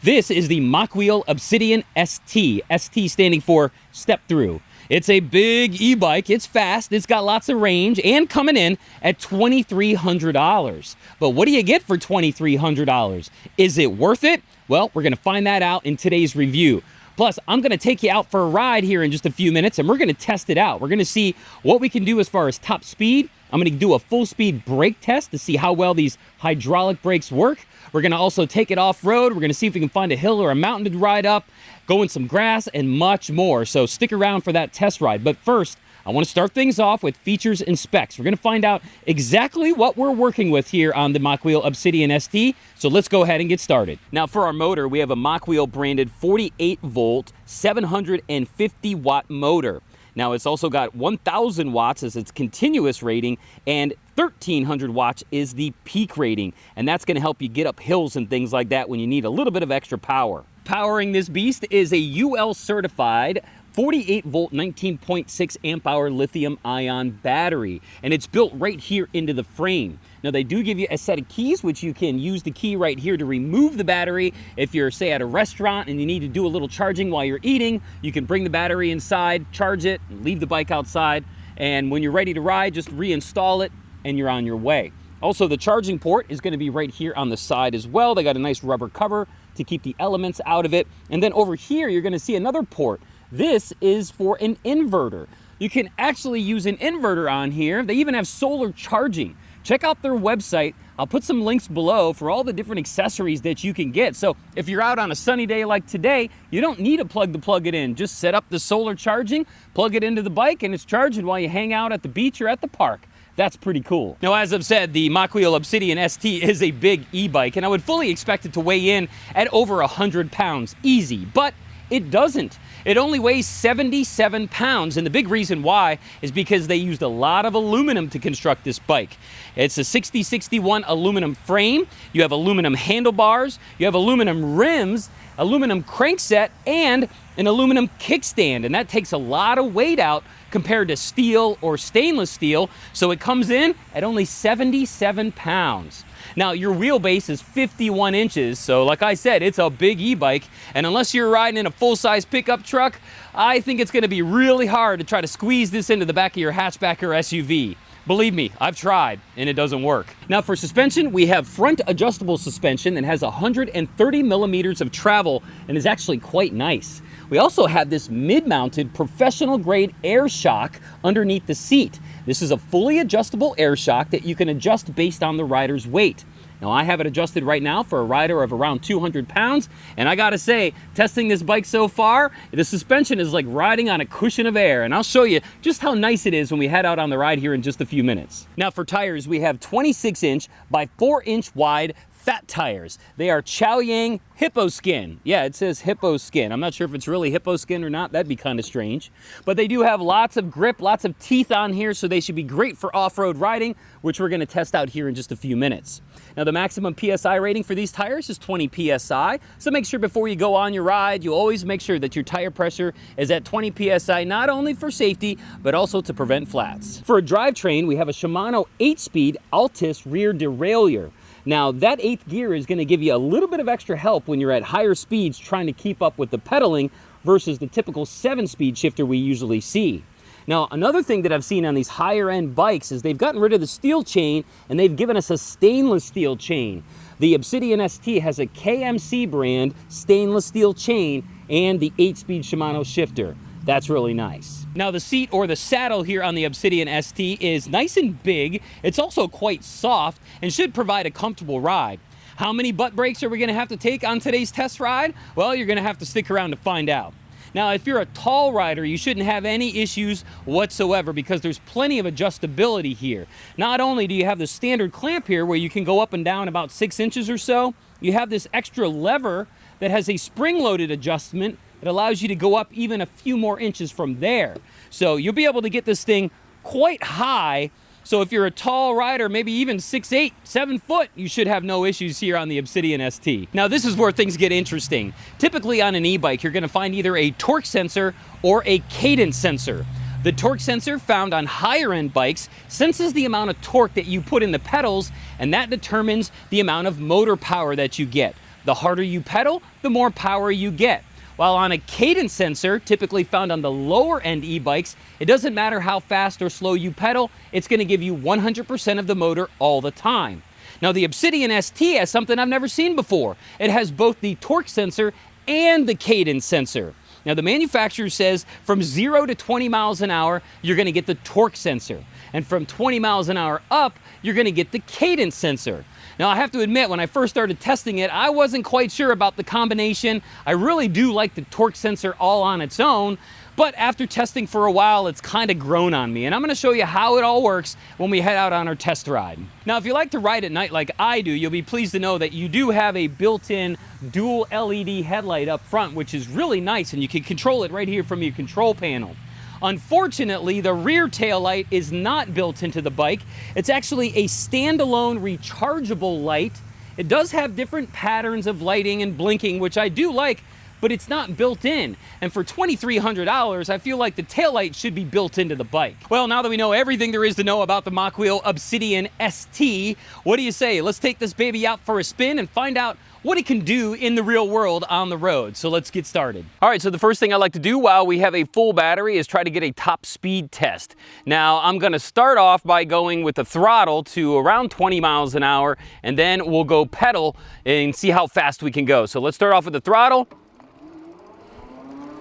This is the Mokwheel Obsidian ST, ST standing for step through. It's a big e-bike, it's fast, it's got lots of range, and coming in at $2,300. But what do you get for $2,300? Is it worth it? Well, we're gonna find that out in today's review. Plus, I'm gonna take you out for a ride here in just a few minutes, and we're gonna test it out. We're gonna see what we can do as far as top speed. I'm gonna do a full speed brake test to see how well these hydraulic brakes work. We're gonna also take it off-road. We're gonna see if we can find a hill or a mountain to ride up, go in some grass, and much more. So stick around for that test ride. But first, I wanna start things off with features and specs. We're gonna find out exactly what we're working with here on the Mokwheel Obsidian ST. So let's go ahead and get started. Now for our motor, we have a Mokwheel branded 48 volt, 750 watt motor. Now it's also got 1,000 watts as its continuous rating, and 1,300 watts is the peak rating. And that's gonna help you get up hills and things like that when you need a little bit of extra power. Powering this beast is a UL certified 48 volt, 19.6 amp hour lithium ion battery. And it's built right here into the frame. Now they do give you a set of keys, which you can use the key right here to remove the battery. If you're, say, at a restaurant and you need to do a little charging while you're eating, you can bring the battery inside, charge it, and leave the bike outside. And when you're ready to ride, just reinstall it and you're on your way. Also, the charging port is gonna be right here on the side as well. They got a nice rubber cover to keep the elements out of it. And then over here, you're gonna see another port. This is for an inverter. You can actually use an inverter on here. They even have solar charging. Check out their website. I'll put some links below for all the different accessories that you can get. So if you're out on a sunny day like today, you don't need a plug to plug it in. Just set up the solar charging, plug it into the bike, and it's charging while you hang out at the beach or at the park. That's pretty cool. Now, as I've said, the Mokwheel Obsidian ST is a big e-bike, and I would fully expect it to weigh in at over 100 pounds, easy, but it doesn't. It only weighs 77 pounds, and the big reason why is because they used a lot of aluminum to construct this bike. It's a 6061 aluminum frame, you have aluminum handlebars, you have aluminum rims, aluminum crankset, and an aluminum kickstand, and that takes a lot of weight out compared to steel or stainless steel, so it comes in at only 77 pounds. Now, your wheelbase is 51 inches, so like I said, it's a big e-bike, and unless you're riding in a full-size pickup truck, I think it's gonna be really hard to try to squeeze this into the back of your hatchback or SUV. Believe me, I've tried, and it doesn't work. Now for suspension, we have front adjustable suspension that has 130 millimeters of travel and is actually quite nice. We also have this mid-mounted professional grade air shock underneath the seat. This is a fully adjustable air shock that you can adjust based on the rider's weight. Now I have it adjusted right now for a rider of around 200 pounds, and I gotta say, testing this bike so far, the suspension is like riding on a cushion of air, and I'll show you just how nice it is when we head out on the ride here in just a few minutes. Now for tires, we have 26-inch by 4-inch wide fat tires. They are Chaoyang hippo skin. Yeah, it says hippo skin. I'm not sure if it's really hippo skin or not. That'd be kind of strange. But they do have lots of grip, lots of teeth on here, so they should be great for off-road riding, which we're gonna test out here in just a few minutes. Now the maximum PSI rating for these tires is 20 PSI, so make sure before you go on your ride, you always make sure that your tire pressure is at 20 PSI, not only for safety, but also to prevent flats. For a drivetrain, we have a Shimano 8-speed Altis rear derailleur. Now that 8th gear is gonna give you a little bit of extra help when you're at higher speeds trying to keep up with the pedaling versus the typical 7-speed shifter we usually see. Now, another thing that I've seen on these higher end bikes is they've gotten rid of the steel chain and they've given us a stainless steel chain. The Obsidian ST has a KMC brand stainless steel chain and the 8-speed Shimano shifter. That's really nice. Now the seat or the saddle here on the Obsidian ST is nice and big. It's also quite soft and should provide a comfortable ride. How many butt brakes are we gonna have to take on today's test ride? Well, you're gonna have to stick around to find out. Now, if you're a tall rider, you shouldn't have any issues whatsoever because there's plenty of adjustability here. Not only do you have the standard clamp here where you can go up and down about 6 inches or so, you have this extra lever that has a spring-loaded adjustment. It allows you to go up even a few more inches from there. So you'll be able to get this thing quite high. So if you're a tall rider, maybe even 6'8", 7 foot, you should have no issues here on the Obsidian ST. Now this is where things get interesting. Typically on an e-bike, you're gonna find either a torque sensor or a cadence sensor. The torque sensor found on higher end bikes senses the amount of torque that you put in the pedals, and that determines the amount of motor power that you get. The harder you pedal, the more power you get. While on a cadence sensor, typically found on the lower end e-bikes, it doesn't matter how fast or slow you pedal, it's going to give you 100% of the motor all the time. Now the Obsidian ST has something I've never seen before. It has both the torque sensor and the cadence sensor. Now the manufacturer says from 0 to 20 miles an hour, you're going to get the torque sensor. And from 20 miles an hour up, you're going to get the cadence sensor. Now I have to admit, when I first started testing it, I wasn't quite sure about the combination. I really do like the torque sensor all on its own, but after testing for a while, it's kind of grown on me. And I'm going to show you how it all works when we head out on our test ride. Now, if you like to ride at night like I do, you'll be pleased to know that you do have a built-in dual LED headlight up front, which is really nice, and you can control it right here from your control panel. Unfortunately, the rear tail light is not built into the bike. It's actually a standalone rechargeable light. It does have different patterns of lighting and blinking, which I do like, but it's not built in. And for $2,300, I feel like the tail light should be built into the bike. Well, now that we know everything there is to know about the Mokwheel Obsidian ST, what do you say? Let's take this baby out for a spin and find out what it can do in the real world on the road. So let's get started. All right, so the first thing I like to do while we have a full battery is try to get a top speed test. Now, I'm gonna start off by going with the throttle to around 20 miles an hour, and then we'll go pedal and see how fast we can go. So let's start off with the throttle.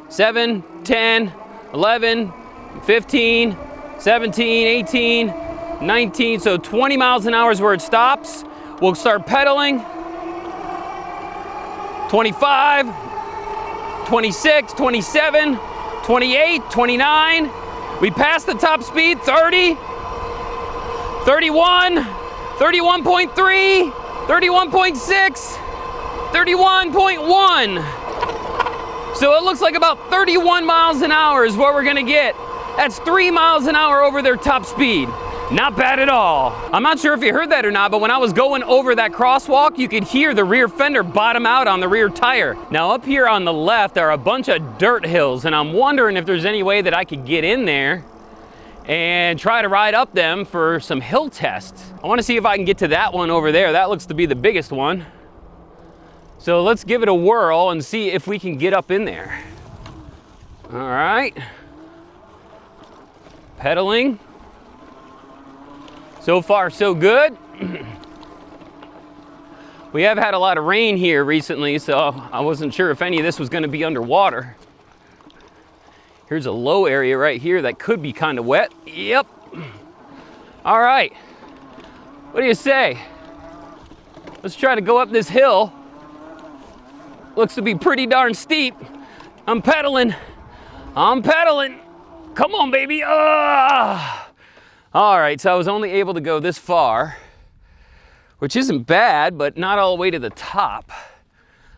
7, 10, 11, 15, 17, 18, 19. So 20 miles an hour is where it stops. We'll start pedaling. 25, 26, 27, 28, 29. We passed the top speed, 30, 31, 31.3, 31.6, 31.1. So it looks like about 31 miles an hour is what we're gonna get. That's 3 miles an hour over their top speed. Not bad at all. I'm not sure if you heard that or not, but when I was going over that crosswalk, you could hear the rear fender bottom out on the rear tire. Now up here on the left are a bunch of dirt hills, and I'm wondering if there's any way that I could get in there and try to ride up them for some hill tests. I want to see if I can get to that one over there. That looks to be the biggest one. So let's give it a whirl and see if we can get up in there. All right. Pedaling. So far, so good. We have had a lot of rain here recently, so I wasn't sure if any of this was going to be underwater. Here's a low area right here that could be kind of wet. Yep. All right. What do you say? Let's try to go up this hill. Looks to be pretty darn steep. I'm pedaling. I'm pedaling. Come on, baby. All right, so I was only able to go this far, which isn't bad, but not all the way to the top.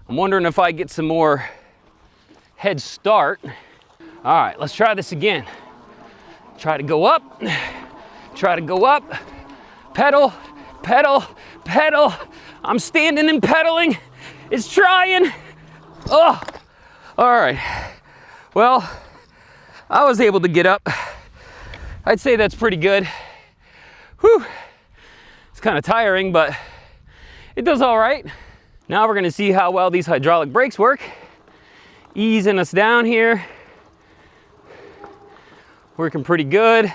I'm wondering if I get some more head start. All right, let's try this again. Try to go up, try to go up, pedal, pedal, pedal. I'm standing and pedaling. It's trying. Oh, all right. Well, I was able to get up. I'd say that's pretty good. Whew. It's kind of tiring, but it does all right. Now we're gonna see how well these hydraulic brakes work. Easing us down here. Working pretty good.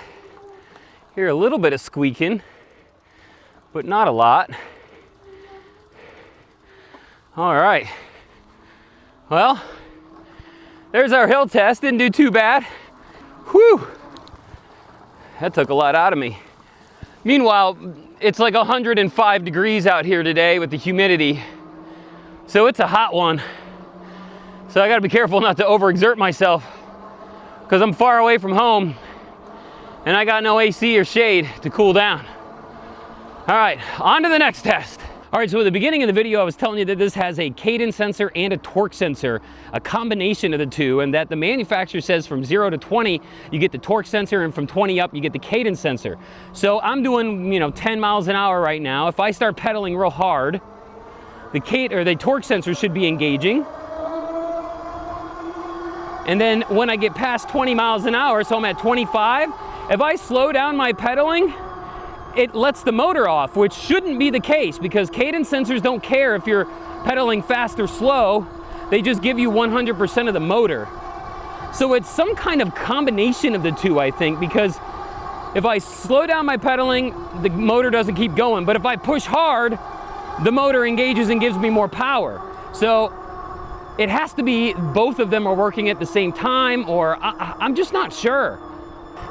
Hear a little bit of squeaking, but not a lot. All right. Well, there's our hill test. Didn't do too bad. Whew. That took a lot out of me. Meanwhile, it's like 105 degrees out here today with the humidity. So it's a hot one. So I gotta be careful not to overexert myself because I'm far away from home and I got no AC or shade to cool down. All right, on to the next test. All right, so at the beginning of the video, I was telling you that this has a cadence sensor and a torque sensor, a combination of the two, and that the manufacturer says from 0 to 20, you get the torque sensor, and from 20 up, you get the cadence sensor. So I'm doing, 10 miles an hour right now. If I start pedaling real hard, the torque sensor should be engaging. And then when I get past 20 miles an hour, so I'm at 25, if I slow down my pedaling, it lets the motor off, which shouldn't be the case because cadence sensors don't care if you're pedaling fast or slow. They just give you 100% of the motor. So it's some kind of combination of the two, I think, because if I slow down my pedaling, the motor doesn't keep going. But if I push hard, the motor engages and gives me more power. So it has to be both of them are working at the same time, or I'm just not sure.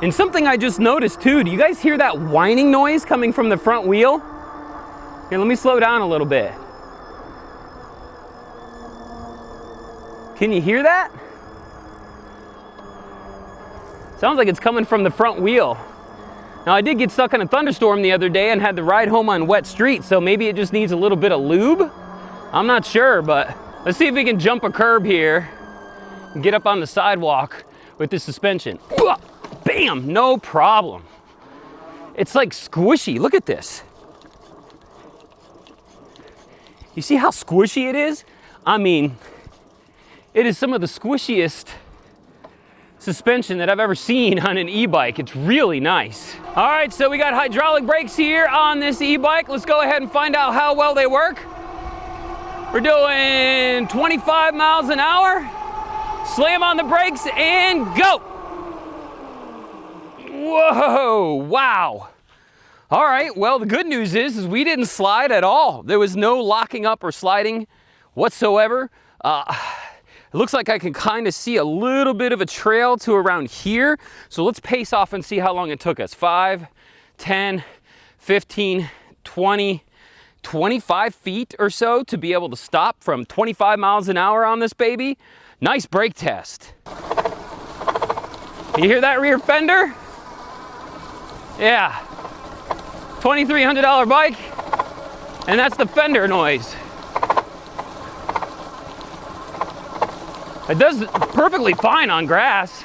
And something I just noticed too, do you guys hear that whining noise coming from the front wheel? Here, let me slow down a little bit. Can you hear that? Sounds like it's coming from the front wheel. Now, I did get stuck in a thunderstorm the other day and had to ride home on wet streets, so maybe it just needs a little bit of lube. I'm not sure, but let's see if we can jump a curb here and get up on the sidewalk with this suspension. Bam, no problem. It's like squishy, look at this. You see how squishy it is? I mean, it is some of the squishiest suspension that I've ever seen on an e-bike. It's really nice. All right, so we got hydraulic brakes here on this e-bike. Let's go ahead and find out how well they work. We're doing 25 miles an hour. Slam on the brakes and go. Whoa, wow. All right, well, the good news is we didn't slide at all. There was no locking up or sliding whatsoever. It looks like I can kind of see a little bit of a trail to around here. So let's pace off and see how long it took us. 5, 10, 15, 20, 25 feet or so to be able to stop from 25 miles an hour on this baby. Nice brake test. You hear that rear fender? Yeah, $2,300 bike, and that's the fender noise. It does perfectly fine on grass.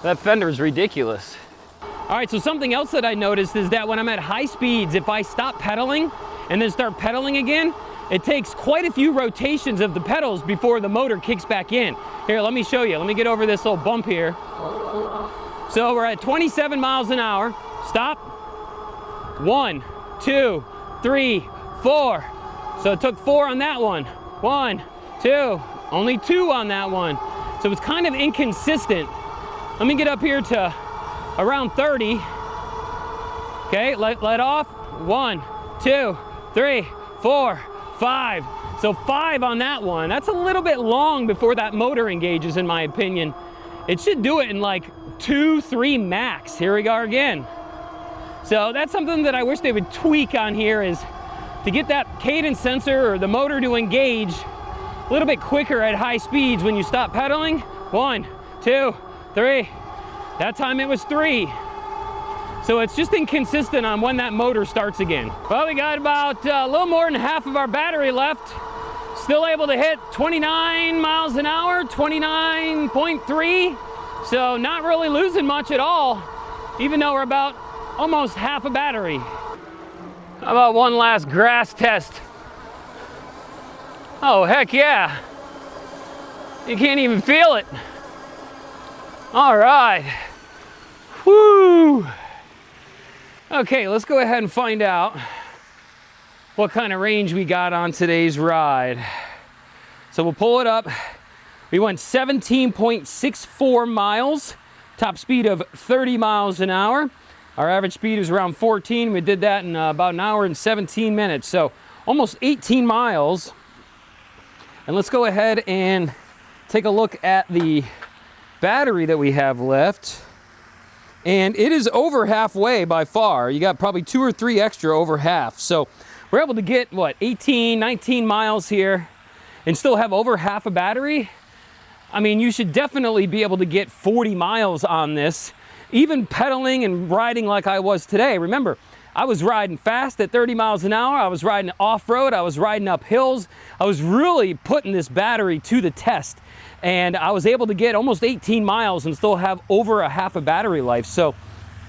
That fender is ridiculous. All right, so something else that I noticed is that when I'm at high speeds, if I stop pedaling and then start pedaling again, it takes quite a few rotations of the pedals before the motor kicks back in. Here, let me show you. Let me get over this little bump here. So we're at 27 miles an hour. Stop. 1, 2, 3, 4. So it took 4 on that one. 1, 2, only 2 on that one. So it's kind of inconsistent. Let me get up here to around 30. Okay, let off. 1, 2, 3, 4, 5. So 5 on that one. That's a little bit long before that motor engages, in my opinion. It should do it in like 2, 3 max. Here we go again. So that's something that I wish they would tweak on here, is to get that cadence sensor or the motor to engage a little bit quicker at high speeds when you stop pedaling. 1, 2, 3. That time it was 3. So it's just inconsistent on when that motor starts again. Well, we got about a little more than half of our battery left. Still able to hit 29 miles an hour, 29.3. So not really losing much at all, even though we're about almost half a battery. How about one last grass test? Oh, heck yeah. You can't even feel it. All right. Woo. Okay, let's go ahead and find out what kind of range we got on today's ride. So we'll pull it up. We went 17.64 miles, top speed of 30 miles an hour. Our average speed is around 14. We did that in about an hour and 17 minutes. So almost 18 miles. And let's go ahead and take a look at the battery that we have left. And it is over halfway by far. You got probably 2 or 3 extra over half. So we're able to get, what, 18, 19 miles here and still have over half a battery. I mean, you should definitely be able to get 40 miles on this, even pedaling and riding like I was today. Remember, I was riding fast at 30 miles an hour. I was riding off-road. I was riding up hills. I was really putting this battery to the test. And I was able to get almost 18 miles and still have over a half a battery life. So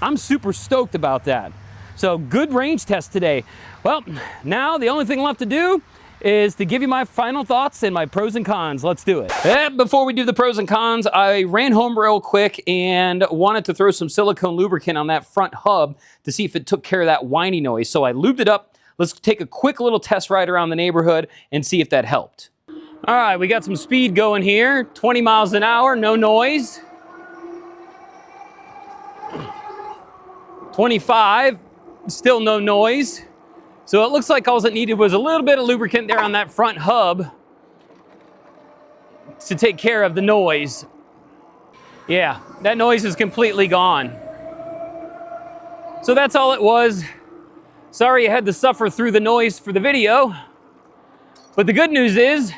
I'm super stoked about that. So good range test today. Well, now the only thing left to do is to give you my final thoughts and my pros and cons. Let's do it. Before we do the pros and cons, I ran home real quick and wanted to throw some silicone lubricant on that front hub to see if it took care of that whiny noise. So I lubed it up, Let's take a quick little test ride around the neighborhood and see if that helped. All right, we got some speed going here. 20 miles an hour, no noise. 25, still no noise. So it looks like all it needed was a little bit of lubricant there on that front hub to take care of the noise. Yeah, that noise is completely gone. So that's all it was. Sorry you had to suffer through the noise for the video, but the good news is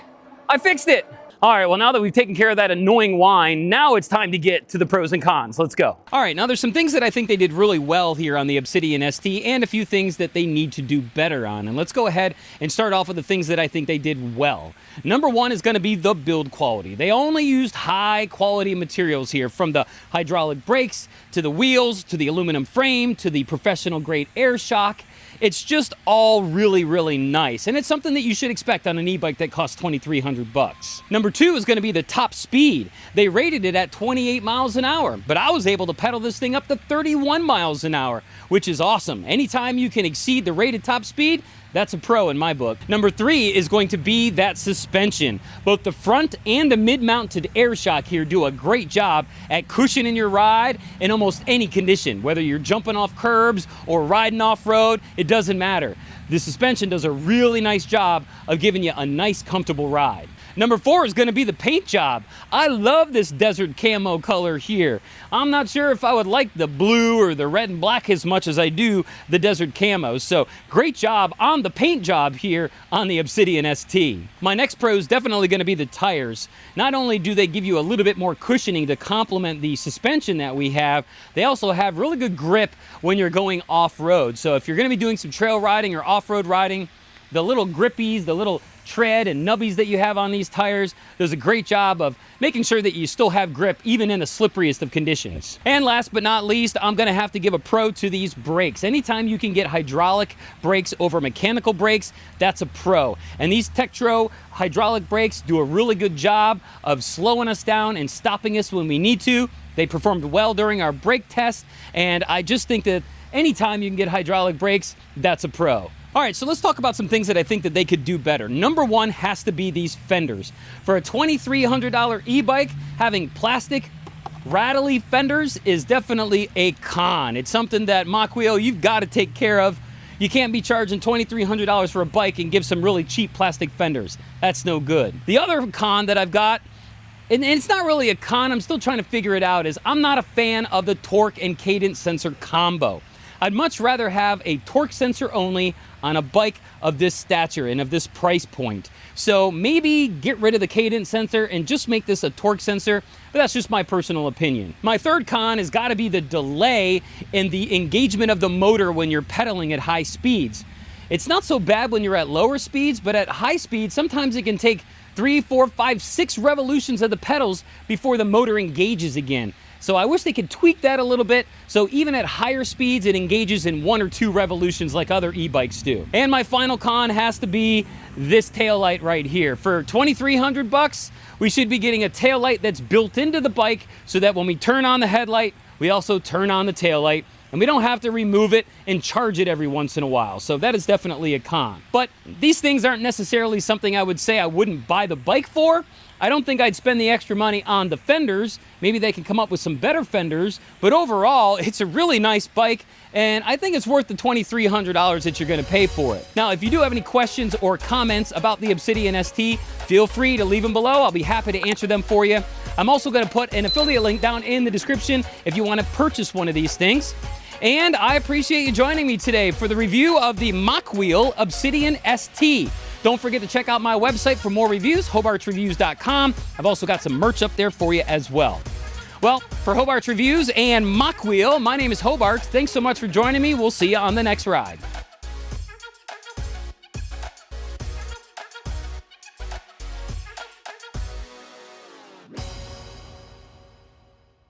I fixed it. All right, well, now that we've taken care of that annoying whine, now it's time to get to the pros and cons. Let's go. All right, now there's some things that I think they did really well here on the Obsidian ST and a few things that they need to do better on. And let's go ahead and start off with the things that I think they did well. Number one is gonna be the build quality. They only used high quality materials here, from the hydraulic brakes, to the wheels, to the aluminum frame, to the professional grade air shock. It's just all really, really nice. And it's something that you should expect on an e-bike that costs 2,300 bucks. Number two is gonna be the top speed. They rated it at 28 miles an hour, but I was able to pedal this thing up to 31 miles an hour, which is awesome. Anytime you can exceed the rated top speed, that's a pro in my book. Number three is going to be that suspension. Both the front and the mid-mounted air shock here do a great job at cushioning your ride in almost any condition. Whether you're jumping off curbs or riding off-road, it doesn't matter. The suspension does a really nice job of giving you a nice, comfortable ride. Number four is gonna be the paint job. I love this desert camo color here. I'm not sure if I would like the blue or the red and black as much as I do the desert camo. So great job on the paint job here on the Obsidian ST. My next pro is definitely gonna be the tires. Not only do they give you a little bit more cushioning to complement the suspension that we have, they also have really good grip when you're going off-road. So if you're gonna be doing some trail riding or off-road riding, the little grippies, the little tread and nubbies that you have on these tires does a great job of making sure that you still have grip even in the slipperiest of conditions. And last but not least, I'm gonna have to give a pro to these brakes. Anytime you can get hydraulic brakes over mechanical brakes, that's a pro. And these Tektro hydraulic brakes do a really good job of slowing us down and stopping us when we need to. They performed well during our brake test, and I just think that anytime you can get hydraulic brakes, that's a pro. All right, so let's talk about some things that I think that they could do better. Number one has to be these fenders. For a $2,300 e-bike, having plastic, rattly fenders is definitely a con. It's something that Mokwheel, you've got to take care of. You can't be charging $2,300 for a bike and give some really cheap plastic fenders. That's no good. The other con that I've got, and it's not really a con, I'm still trying to figure it out, is I'm not a fan of the torque and cadence sensor combo. I'd much rather have a torque sensor only on a bike of this stature and of this price point. So maybe get rid of the cadence sensor and just make this a torque sensor, but that's just my personal opinion. My third con has got to be the delay in the engagement of the motor when you're pedaling at high speeds. It's not so bad when you're at lower speeds, but at high speeds, sometimes it can take 3, 4, 5, 6 revolutions of the pedals before the motor engages again. So I wish they could tweak that a little bit, so even at higher speeds, it engages in 1 or 2 revolutions like other e-bikes do. And my final con has to be this taillight right here. For 2,300 bucks, we should be getting a taillight that's built into the bike so that when we turn on the headlight, we also turn on the taillight, and we don't have to remove it and charge it every once in a while. So that is definitely a con. But these things aren't necessarily something I would say I wouldn't buy the bike for. I don't think I'd spend the extra money on the fenders. Maybe they can come up with some better fenders, but overall, it's a really nice bike, and I think it's worth the $2,300 that you're gonna pay for it. Now, if you do have any questions or comments about the Obsidian ST, feel free to leave them below. I'll be happy to answer them for you. I'm also gonna put an affiliate link down in the description if you wanna purchase one of these things. And I appreciate you joining me today for the review of the Mokwheel Obsidian ST. Don't forget to check out my website for more reviews, hobartsreviews.com. I've also got some merch up there for you as well. Well, for Hobart's Reviews and Mokwheel, my name is Hobart. Thanks so much for joining me. We'll see you on the next ride.